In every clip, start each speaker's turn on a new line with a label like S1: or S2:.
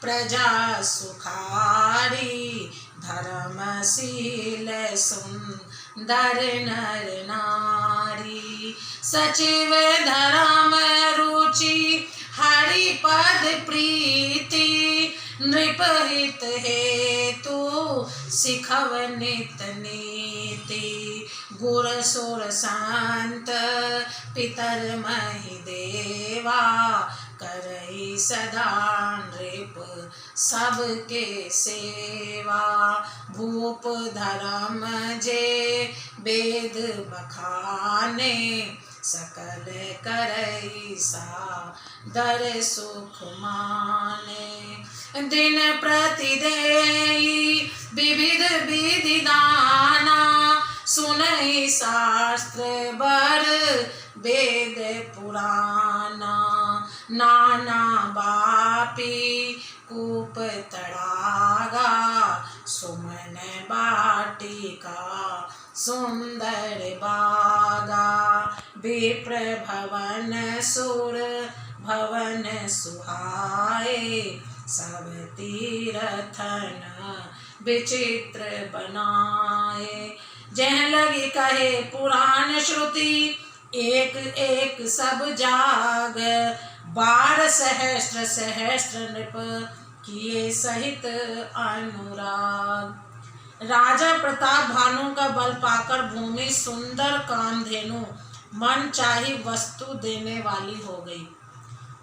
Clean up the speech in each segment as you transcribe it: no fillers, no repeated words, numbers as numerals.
S1: प्रजा सुखारी, धर्मशील सुंदर नर नारी। सचिव धर्म रुचि हरिपद प्रीति, नृपहित हेतु सिखव नित नीति। गुर सुर संत पितर महि देवा, करई सदा नृप सबके सेवा। भूप धर्म जे वेद बखाने, सकल करई सादर सुख माने। दिन प्रति देई विविध विधि दाना, सुनई शास्त्र बर वेद पुराना। नाना बापी कूप तड़ागा, सुमन बाटिका सुंदर बागा। विप्र भवन सुर भवन सुहाए, सब तीरथन विचित्र बनाए। जह लगी कहे पुराण श्रुति, एक एक सब जाग। 12 सहस्त्र सहस्त्र नृप किए सहित अनुराग। राजा प्रताप भानु का बल पाकर भूमि सुंदर कामधेनु मन चाही वस्तु देने वाली हो गई।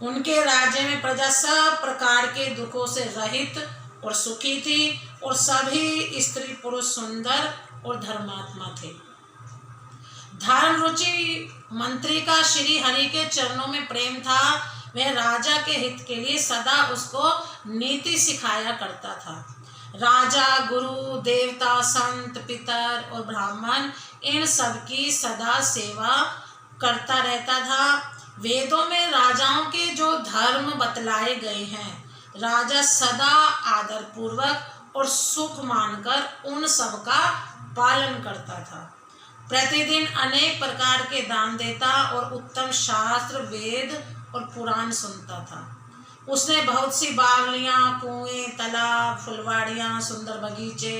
S1: उनके राज्य में प्रजा सब प्रकार के दुखों से रहित और सुखी थी, और सभी स्त्री पुरुष सुंदर और धर्मात्मा थे। धर्म रुचि मंत्री का श्री हरि के चरणों में प्रेम था। वह राजा के हित के लिए सदा उसको नीति सिखाया करता था। राजा, गुरु, देवता, संत, पितर और ब्राह्मण इन सब की सदा सेवा करता रहता था। वेदों में राजाओं के जो धर्म बतलाए गए हैं, राजा सदा आदर पूर्वक और सुख मानकर उन सब का पालन करता था। प्रतिदिन अनेक प्रकार के दान देता और उत्तम शास्त्र, वेद और पुराण सुनता था। उसने बहुत सी बावलियाँ, कुएं, तालाब, फुलवाड़ियाँ, सुंदर बगीचे,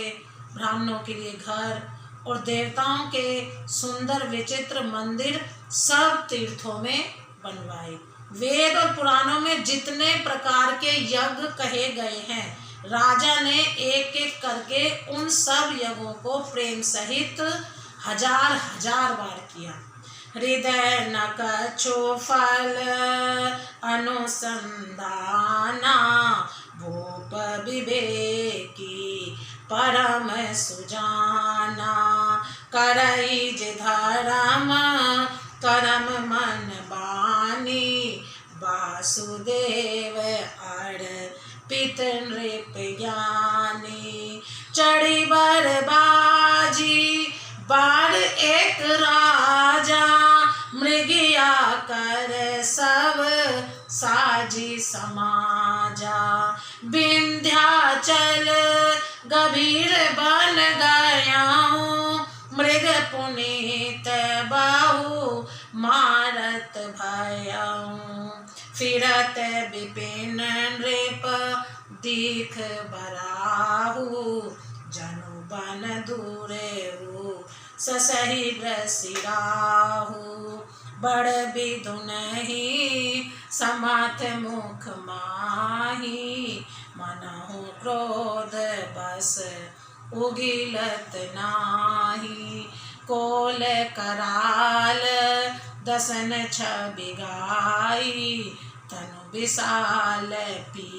S1: ब्राह्मणों के लिए घर और देवताओं के सुंदर विचित्र मंदिर सब तीर्थों में बनवाए। वेद और पुराणों में जितने प्रकार के यज्ञ कहे गए हैं, राजा ने एक एक करके उन सब यज्ञों को प्रेम सहित हजार हजार बार किया। हृदय न कछु फल अनुसंधाना, भूप विवेकी परम सुजाना। करई जे धर्म करम मन बानी, वासुदेव अर्पित नृप ज्ञानी। चढ़ी बरबाजी बार एक राजा, मृगिया कर सब साजी समाजा। विंध्याचल गभीर बन गयाऊं, मृग पुनीत बाहु मारत भयाऊं। फिरत विपिन नृप दीख बराहु, जनु बन दूरे ससही ग्रसिराहु। बड़ विधु नहीं समाथ मुख माही, मनहु क्रोध बस उगिलत नाही। कोल कराल दसन छबिगाई, तनु विशाल पी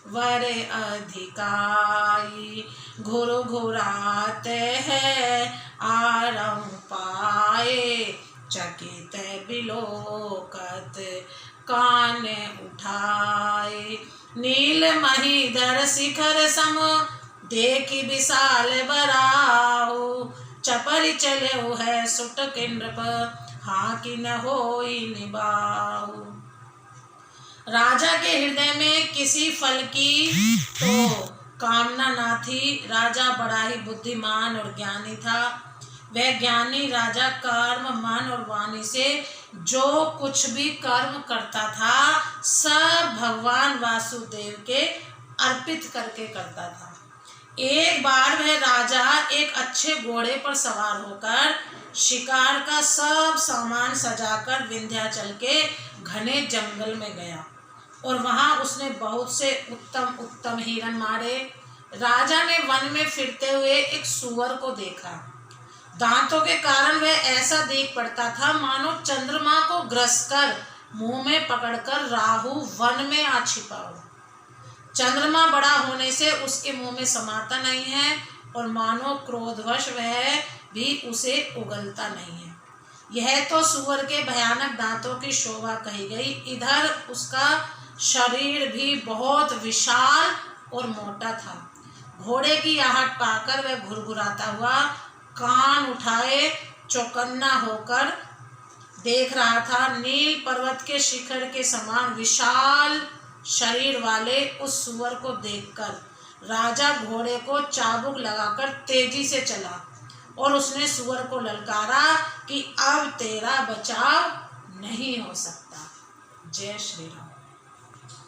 S1: वर अधिकाई। घुर घुराते हैं आरम पाए, चकित बिलोकत कान उठाए। नील महीधर शिखर सम देखी विशाल बराहु, चपरि चले है सुट किंद्रप हाँ कि न होई निबाहु। राजा के हृदय में किसी फल की तो कामना ना थी। राजा बड़ा ही बुद्धिमान और ज्ञानी था। वह ज्ञानी राजा कर्म मन और वाणी से जो कुछ भी कर्म करता था सब भगवान वासुदेव के अर्पित करके करता था। एक बार वह राजा एक अच्छे घोड़े पर सवार होकर शिकार का सब सामान सजाकर विंध्याचल के घने जंगल में गया और वहां उसने बहुत से उत्तम उत्तम हिरण मारे। राजा ने वन में फिरते हुए एक सूअर को देखा। दांतों के कारण वह ऐसा दिख पड़ता था मानो चंद्रमा को ग्रस कर मुंह में पकड़कर राहु वन में आ छिपा हो। चंद्रमा बड़ा होने से उसके मुंह में समाता नहीं है और मानो क्रोधवश वह भी उसे उगलता नहीं है। यह तो सूअर के भयानक दांतों की शोभा कही गई। इधर उसका शरीर भी बहुत विशाल और मोटा था। घोड़े की आहट पाकर वह घुरघुराता हुआ कान उठाए चौकन्ना होकर देख रहा था। नील पर्वत के शिखर के समान विशाल शरीर वाले उस सूअर को देखकर राजा घोड़े को चाबुक लगाकर तेजी से चला और उसने सूअर को ललकारा कि अब तेरा बचाव नहीं हो सकता। जय श्री राम।